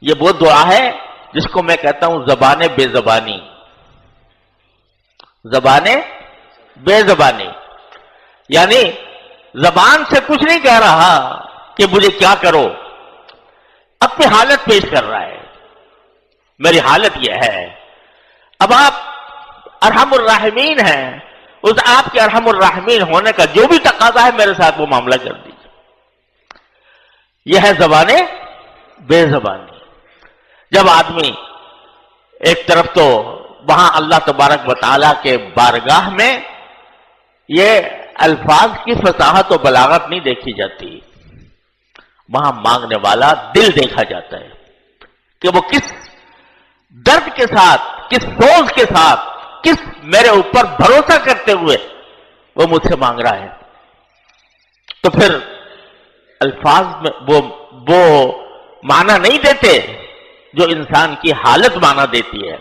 یہ وہ دعا ہے جس کو میں کہتا ہوں زبان بے زبانی. زبان بے زبانی یعنی زبان سے کچھ نہیں کہہ رہا کہ مجھے کیا کرو، اپنی حالت پیش کر رہا ہے. میری حالت یہ ہے. اب آپ ارحم الراحمین ہیں، اس آپ کے ارحم الراحمین ہونے کا جو بھی تقاضا ہے میرے ساتھ وہ معاملہ کر دیجیے. یہ ہے زبان بے زبانی. جب آدمی ایک طرف تو وہاں اللہ تبارک و تعالیٰ کے بارگاہ میں یہ الفاظ کی فصاحت و بلاغت نہیں دیکھی جاتی، وہاں مانگنے والا دل دیکھا جاتا ہے کہ وہ کس درد کے ساتھ، کس سوز کے ساتھ، کس میرے اوپر بھروسہ کرتے ہوئے وہ مجھ سے مانگ رہا ہے. تو پھر الفاظ میں وہ معنی نہیں دیتے جو انسان کی حالت معنی دیتی ہے.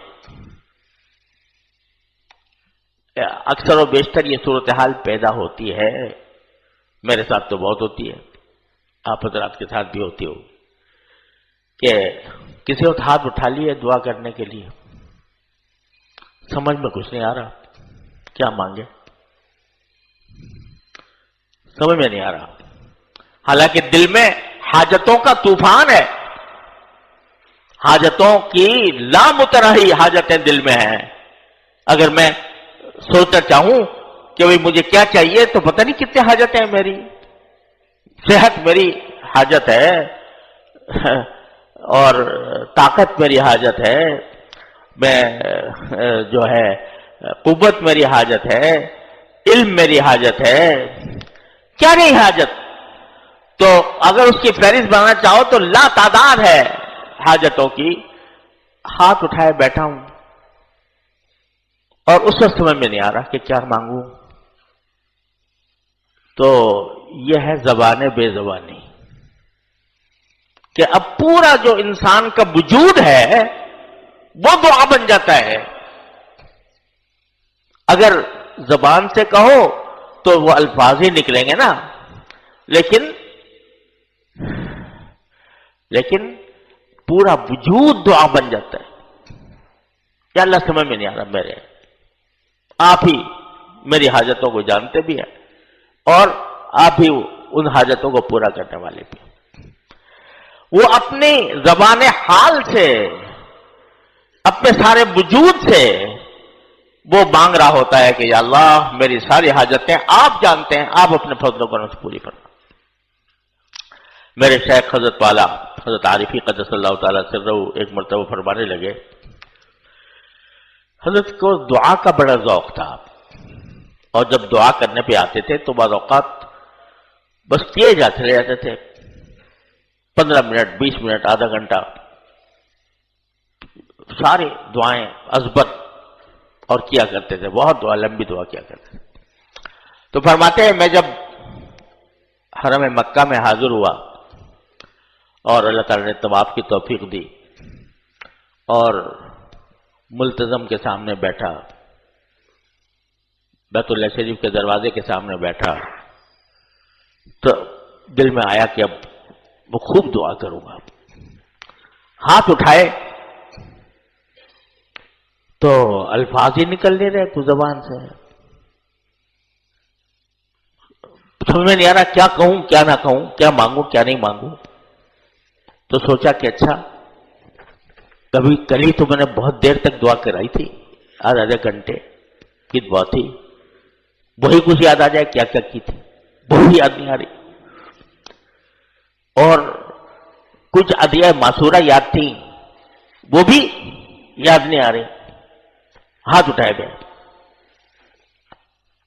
اکثر و بیشتر یہ صورتحال پیدا ہوتی ہے، میرے ساتھ تو بہت ہوتی ہے، آپ حضرات کے ساتھ بھی ہوتی ہو، کہ کسی وقت ہاتھ اٹھا لیے دعا کرنے کے لیے، سمجھ میں کچھ نہیں آ رہا کیا مانگے، سمجھ میں نہیں آ رہا. حالانکہ دل میں حاجتوں کا طوفان ہے، حاجتوں کی لامتناہی حاجتیں دل میں ہیں. اگر میں سوچنا چاہوں کہ بھئی مجھے کیا چاہیے تو پتہ نہیں کتنے حاجتیں ہیں. میری صحت میری حاجت ہے، اور طاقت میری حاجت ہے، میں جو ہے قوت میری حاجت ہے، علم میری حاجت ہے، کیا نہیں حاجت. تو اگر اس کی فہرست بنانا چاہو تو لا تعداد ہے حاجتوں کی. ہاتھ اٹھائے بیٹھا ہوں اور اس وقت سمجھ میں نہیں آ رہا کہ کیا مانگوں. تو یہ ہے زبان بے زبانی، کہ اب پورا جو انسان کا وجود ہے وہ دعا بن جاتا ہے. اگر زبان سے کہو تو وہ الفاظ ہی نکلیں گے نا، لیکن پورا وجود دعا بن جاتا ہے. یا اللہ سمجھ میں نہیں آ رہا، میرے آپ ہی میری حاجتوں کو جانتے بھی ہیں اور آپ ہی ان حاجتوں کو پورا کرنے والے بھی. وہ اپنی زبان حال سے، اپنے سارے وجود سے وہ مانگ رہا ہوتا ہے کہ یا اللہ میری ساری حاجتیں آپ جانتے ہیں، آپ اپنے فضل و کرم سے پوری فرما. میرے شیخ حضرت والا حضرت عارفی قدس اللہ تعالیٰ سرہ ایک مرتبہ فرمانے لگے، حضرت کو دعا کا بڑا ذوق تھا، اور جب دعا کرنے پہ آتے تھے تو بعض اوقات بس کیے چلے جاتے تھے، 15 منٹ 20 منٹ آدھا گھنٹہ ساری دعائیں ازبر اور کیا کرتے تھے، بہت دعا لمبی دعا کیا کرتے تھے. تو فرماتے ہیں میں جب حرم مکہ میں حاضر ہوا اور اللہ تعالیٰ نے طواف کی توفیق دی اور ملتزم کے سامنے بیٹھا، بیت اللہ شریف کے دروازے کے سامنے بیٹھا، تو دل میں آیا کہ اب وہ خوب دعا کروں گا. ہاتھ اٹھائے تو الفاظ ہی نکل نہیں رہے کچھ زبان سے، سمجھ میں نہیں آ رہا کیا کہوں کیا نہ کہوں، کیا مانگوں کیا نہیں مانگوں. تو سوچا کہ اچھا کبھی کل ہی تو میں نے بہت دیر تک دعا کرائی تھی، آدھے گھنٹے کی دعا تھی، وہی کچھ یاد آ جائے کیا کیا کی تھی، وہی یاد نہیں آ رہی. اور کچھ ادعیہ معصورہ یاد تھی، وہ بھی یاد نہیں آ رہی. ہاتھ اٹھائے گئے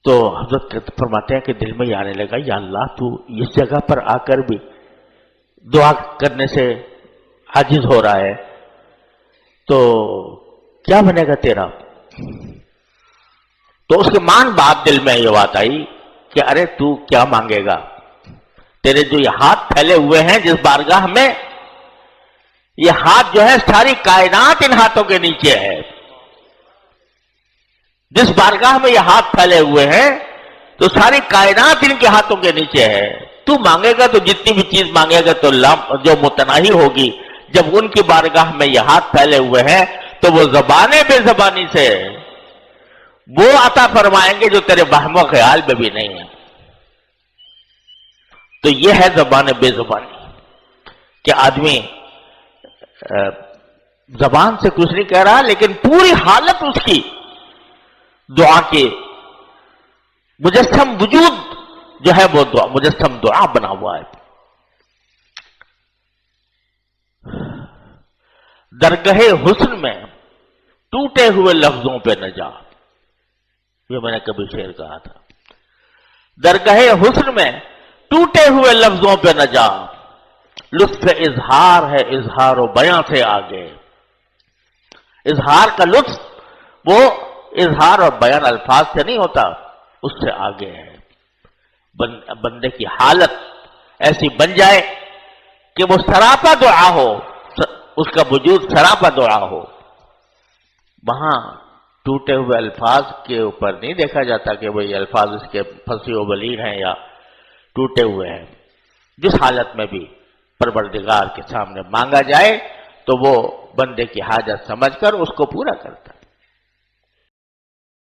تو حضرت فرماتے ہیں کہ دل میں یہ آنے لگا یا اللہ تو اس جگہ پر آ کر بھی دعا کرنے سے عاجز ہو رہا ہے تو کیا بنے گا تیرا. تو اس کے مان بات دل میں یہ بات آئی کہ ارے تو کیا مانگے گا، تیرے جو یہ ہاتھ پھیلے ہوئے ہیں جس بارگاہ میں، یہ ہاتھ جو ہے ساری کائنات ان ہاتھوں کے نیچے ہے. جس بارگاہ میں یہ ہاتھ پھیلے ہوئے ہیں تو ساری کائنات ان کے ہاتھوں کے نیچے ہے. تو مانگے گا تو جتنی بھی چیز مانگے گا تو جو متناہی ہوگی، جب ان کی بارگاہ میں یہ ہاتھ پھیلے ہوئے ہیں تو وہ زبان بے زبانی سے وہ عطا فرمائیں گے جو تیرے وہم و خیال میں بھی نہیں ہے. تو یہ ہے زبان بے زبانی کہ آدمی زبان سے کچھ نہیں کہہ رہا لیکن پوری حالت اس کی دعا کی مجسم وجود جو ہے وہ دعا مجسم دعا بنا ہوا ہے. درگاہ حسن میں ٹوٹے ہوئے لفظوں پہ نہ جا. یہ میں نے کبھی شعر کہا تھا. درگاہ حسن میں ٹوٹے ہوئے لفظوں پہ نہ جا. لطف اظہار ہے اظہار و بیاں سے آگے. اظہار کا لطف وہ اظہار اور بیان الفاظ سے نہیں ہوتا، اس سے آگے ہے. بندے کی حالت ایسی بن جائے کہ وہ سراپا دعا ہو، اس کا وجود سراپا دعا ہو. وہاں ٹوٹے ہوئے الفاظ کے اوپر نہیں دیکھا جاتا کہ وہ یہ الفاظ اس کے پھنسی و بلیغ ہیں یا ٹوٹے ہوئے ہیں. جس حالت میں بھی پروردگار کے سامنے مانگا جائے تو وہ بندے کی حاجت سمجھ کر اس کو پورا کرتا ہے.